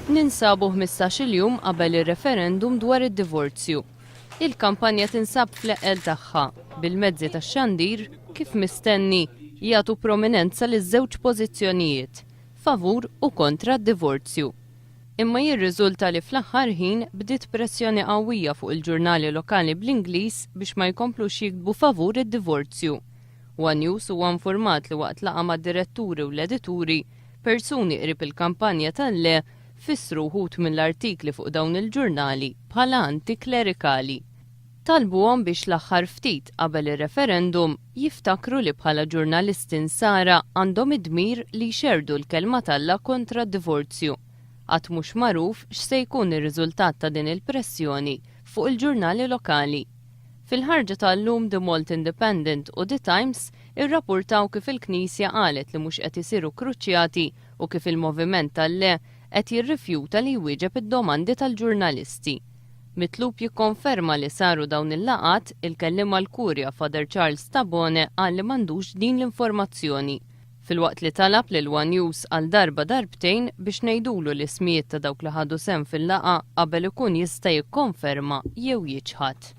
Ninsabu 15-il jum qabel ir-referendum dwar id-divorzju. Il-kampanja tinsab fl-eqel tagħha bil-mezzi tax-xandir kif mistenni jagħtu prominenza liż-żewġ pożizzjonijiet favur u kontra d-divorzju. Imma jirriżulta li fl-aħħar ħin bdiet pressjoni qawwija fuq il-ġurnali lokali bl-Ingliż biex ma jkomplux jiktbu favur id-divorzju. u02 huwa infurmat li waqt laqa mad-diretturi u l-edituri persuni qrib il-kampanja tal-le fissru wħud mill-artikli fuq dawn il-ġurnali bħala antiklerikali. Talbuhom biex l-aħħar ftit qabel ir-referendum jiftakru li bħala ġurnalisti nsara għandhom id-dmir li jxerdu l-kelma talla kontra d-divorzju. Għad mhux magħruf x'se jkun ir-riżultat ta' din il-pressjoni fuq il-ġurnali lokali. Fil-ħarġa tal-lum The Malt Independent u The Times irrapportaw kif il-Knisja qalet li mhux qed isiru kruċjati u kif il-moviment tal-le qed jirrifjuta li jwieġeb id-domandi tal-ġurnalisti. Mitlub jikkonferma li saru dawn il-laqat il-kellim mal-Kurja Father Charles Tabone qal li m'għandux din l-informazzjoni. Filwaqt li talab lil u02 għal darba darbtejn biex ngħidulu l-ismijiet ta' dawk li ħadu sehem fil-laqa qabel ikun jista' jikkonferma jew jiġħad.